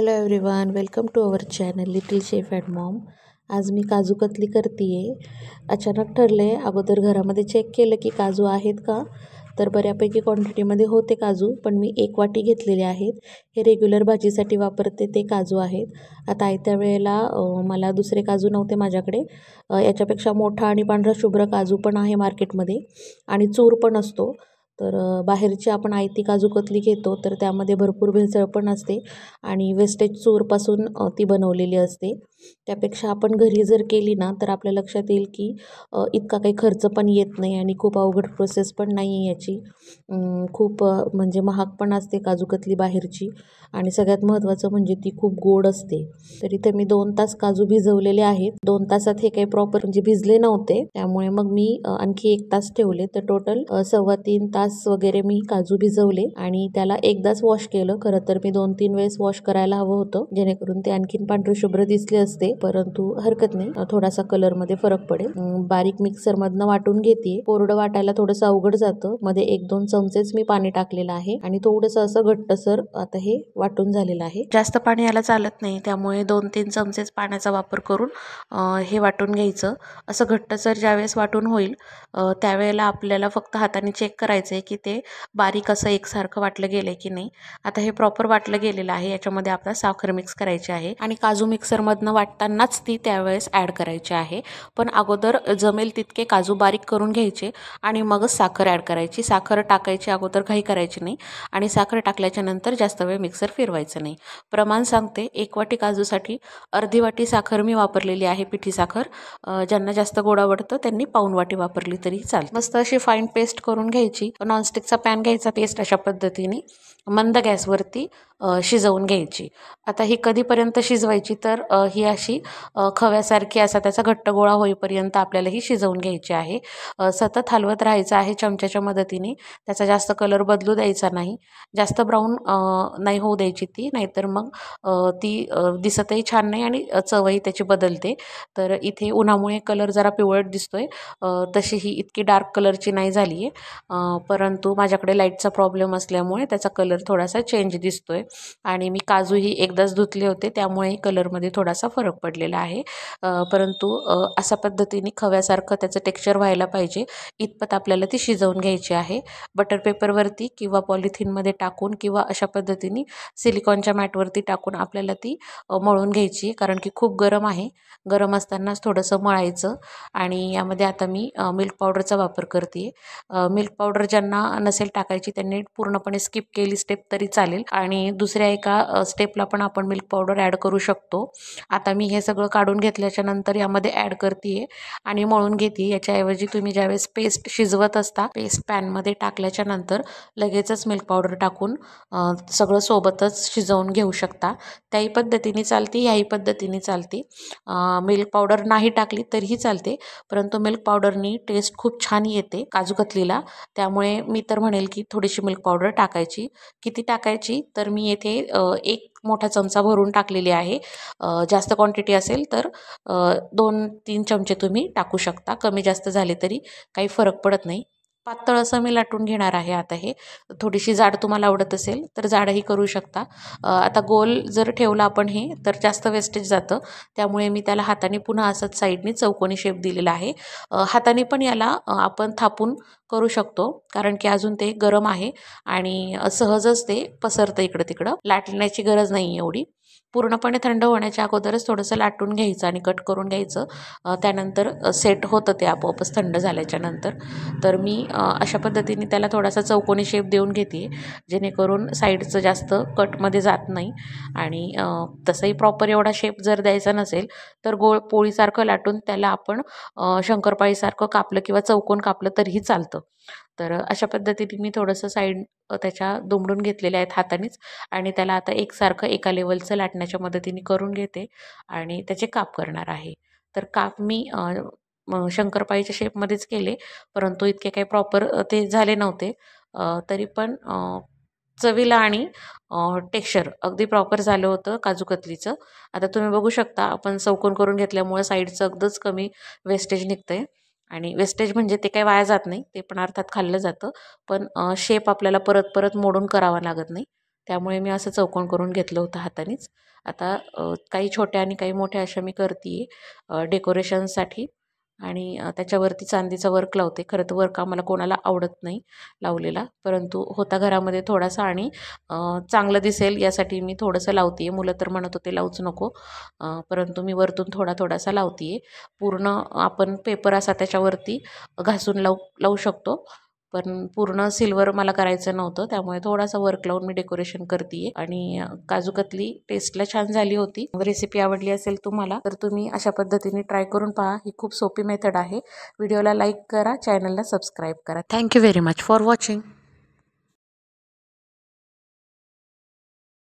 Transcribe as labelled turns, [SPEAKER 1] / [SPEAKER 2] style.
[SPEAKER 1] Hello everyone, welcome to our channel little chef and mom. आज मी काजू कतली करते आहे. अचानक ठरले, अगोदर घरामध्ये चेक केलं की काजू आहेत का, तर बऱ्यापैकी क्वांटिटीमध्ये होते काजू, पण मी 1 वाटी घेतलेले आहेत. हे रेग्युलर भाजीसाठी वापरते ते काजू आहेत. आता आयत्या वेळेला मला दुसरे काजू नव्हते माझ्याकडे. याच्यापेक्षा मोठा आणि पांढरा शुभ्र काजू पण आहे मार्केटमध्ये आणि चूर पण असतो. तर बाहेरची आपण आयती काजू कतली घेतो तर त्यामध्ये भरपूर भेसळ पण असते आणि वेस्टेज चूरपासून ती बनवलेली असते. त्यापेक्षा आपण घरी जर केली ना तर आपल्या लक्षात येईल की इतका काही खर्च पण येत नाही आणि खूप अवघड प्रोसेस पण नाही आहे याची. खूप म्हणजे महाग पण असते काजू कतली बाहेरची आणि सगळ्यात महत्त्वाचं म्हणजे ती खूप गोड असते. तर इथे मी 2 तास काजू भिजवलेले आहेत. 2 तासात हे काही प्रॉपर म्हणजे भिजले नव्हते, त्यामुळे मग मी आणखी 1 तास ठेवले. तर टोटल 2.25 तास वगैरे मी काजू भिजवले आणि त्याला एकदाच वॉश केलं. खरं तर मी 2-3 वेळेस वॉश करायला हवं होतं, जेणेकरून ते आणखीन पांढरे शुभ्र दिसले असते, परंतु हरकत नाही, थोडासा कलरमध्ये फरक पडेल. बारीक मिक्सरमधनं वाटून घेते. कोरडं वाटायला थोडंसं अवघड जातं. मध्ये 1-2 चमचेच मी पाणी टाकलेलं आहे आणि थोडंसं असं घट्टसर आता हे वाटून झालेलं आहे. जास्त पाणी याला चालत नाही, त्यामुळे 2-3 चमचेच पाण्याचा वापर करून हे वाटून घ्यायचं. असं घट्टसर ज्यावेळेस वाटून होईल त्यावेळेला आपल्याला फक्त हाताने चेक करायचं आहे की ते बारीक असं एकसारखं वाटलं गेलं की नाही. आता हे प्रॉपर वाटलं गेलेलं आहे. याच्यामध्ये आपल्याला साखर मिक्स करायची आहे आणि काजू मिक्सरमधनं वाटतानाच ती त्यावेळेस ॲड करायची आहे. पण अगोदर जमेल तितके काजू बारीक करून घ्यायचे आणि मगच साखर ॲड करायची. साखर टाकायची अगोदर घाई करायची नाही आणि साखर टाकल्याच्या नंतर जास्त वेळ मिक्सर फिरवायचं नाही. प्रमाण सांगते, 1 वाटी काजूसाठी अर्धी वाटी साखर मी वापरलेली आहे, पिठी साखर. ज्यांना जास्त गोड आवडतं त्यांनी पाऊण वाटी वापरली तरी चालते. मस्त अशी फाईन पेस्ट करून घ्यायची. नॉनस्टिकचा पॅन घ्यायचा, पेस्ट अशा पद्धतीने मंद गॅसवरती शिजवून घ्यायची. आता ही कधीपर्यंत शिजवायची, तर ही अशी खव्यासारखी असा त्याचा घट्ट गोळा होईपर्यंत आपल्याला ही शिजवून घ्यायची आहे. सतत हलवत राहायचं आहे चमच्याच्या मदतीने. त्याचा जास्त कलर बदलू द्यायचा नाही, जास्त ब्राऊन नाही होऊ द्यायची ती, नाहीतर मग ती दिसतही छान नाही आणि चवही त्याची बदलते. तर इथे उन्हामुळे कलर जरा पिवळट दिसतोय. तशी ही इतकी डार्क कलरची नाही झाली आहे, परंतु माझ्याकडे लाईटचा प्रॉब्लेम असल्यामुळे त्याचा कलर थोडासा चेंज दिसतोय आणि मी काजूही एकदाच धुतले होते, त्यामुळे कलरमध्ये थोडासा फरक पडलेला आहे. परंतु अशा पद्धतीने खव्यासारखं त्याचं टेक्स्चर व्हायला पाहिजे इतपत आपल्याला ती शिजवून घ्यायची आहे. बटर पेपरवरती किंवा पॉलिथिनमध्ये टाकून किंवा अशा पद्धतीने सिलिकॉनच्या मॅटवरती टाकून आपल्याला ती मळून घ्यायची, कारण की खूप गरम आहे. गरम असतानाच थोडंसं मळायचं. आणि यामध्ये आता मी मिल्क पावडरचा वापर करते. मिल्क पावडर ज्यांना नसेल टाकायची त्यांनी पूर्णपणे स्किप केली स्टेप तरी चालेल आणि दुसऱ्या एका स्टेपला पण आपण मिल्क पावडर ॲड करू शकतो. आता मी हे सगळं काढून घेतल्याच्या नंतर यामध्ये ॲड करते आणि मळून घेते. याच्याऐवजी तुम्ही ज्यावेळेस पेस्ट शिजवत असता, पेस्ट पॅनमध्ये टाकल्याच्या नंतर लगेचच मिल्क पावडर टाकून सगळं सोबतच शिजवून घेऊ शकता. त्याही पद्धतीने चालते, ह्याही पद्धतीने चालते. मिल्क पावडर नाही टाकली तरीही चालते, परंतु मिल्क पावडरनी टेस्ट खूप छान येते काजू कतलीला. त्यामुळे मी तर म्हणेल की थोडीशी मिल्क पावडर टाकायची. किती टाकायची, तर मी येथे 1 मोठा चमचा भरून टाकलेली आहे. जास्त क्वांटिटी असेल तर 2-3 चमचे तुम्ही टाकू शकता. कमी जास्त झाले तरी काही फरक पडत नाही. पातळ असं मी लाटून घेणार आहे. आता हे थोडीशी जाड तुम्हाला आवडत असेल तर जाडही करू शकता. आता गोल जर ठेवला आपण हे तर जास्त वेस्टेज जातं, त्यामुळे मी त्याला हाताने पुन्हा असंच साईडने चौकोनी शेप दिलेला आहे. हाताने पण याला आपण थापून करू शकतो, कारण की अजून ते गरम आहे आणि सहजच ते पसरतं इकडं तिकडं. लाटण्याची गरज नाही एवढी. पूर्णपणे थंड होण्याच्या अगोदरच थोडंसं लाटून घ्यायचं आणि कट करून घ्यायचं. त्यानंतर सेट होतं ते आपोआपच थंड झाल्याच्या नंतर. तर मी अशा पद्धतीने त्याला थोडासा चौकोनी शेप देऊन घेते, जेणेकरून साईडचं जास्त कटमध्ये जात नाही. आणि तसंही प्रॉपर एवढा शेप जर द्यायचा नसेल तर गोल पोळीसारखं लाटून त्याला आपण शंकरपाळीसारखं कापलं किंवा चौकोन कापलं तरीही चालतं. तर अशा पद्धतीने मी थोडंसं साईड त्याच्या दुमडून घेतलेल्या आहेत हातानेच आणि त्याला आता एकसारखं एका लेवलचं लाटण्याच्या मदतीने करून घेते आणि त्याचे काप करणार आहे. तर काप मी शंकरपाळीच्या शेपमध्येच केले, परंतु इतके काही प्रॉपर ते झाले नव्हते. तरी पण चवीला आणि टेक्स्चर अगदी प्रॉपर झालं होतं काजू कतलीचं. आता तुम्ही बघू शकता, आपण चौकोन करून घेतल्यामुळे साईडचं अगदीच कमी वेस्टेज निघतंय आणि वेस्टेज म्हणजे ते काही वाया जात नाही, ते पण अर्थात खाल्लं जातं, पण शेप आपल्याला परत परत मोडून करावा लागत नाही. त्यामुळे मी असं चौकोन करून घेतलं होतं हातानेच. आता काही छोट्या आणि काही मोठ्या अशा मी करते आहे डेकोरेशनसाठी. आणि त्याच्यावरती चांदीचा वर्क लावते. खरं तर वर्क आम्हाला कोणाला आवडत नाही लावलेला, परंतु होता घरामध्ये थोडासा आणि चांगलं दिसेल यासाठी मी थोडंसं लावते आहे. मुलं तर म्हणत होते लावूच नको, परंतु मी वरतून थोडासा लावते आहे. पूर्ण आपण पेपर असा त्याच्यावरती घासून लावू शकतो, पण पूर्ण सिल्वर मला करायचं नव्हतं, त्यामुळे थोडासा वर्क लावून मी डेकोरेशन करते आहे. आणि काजू कतली टेस्टला छान झाली होती. रेसिपी आवडली असेल तुम्हाला तर तुम्ही अशा पद्धतीने ट्राय करून पहा. ही खूप सोपी मेथड आहे. व्हिडिओला लाईक करा, चॅनलला सबस्क्राईब करा. Thank you very much for watching.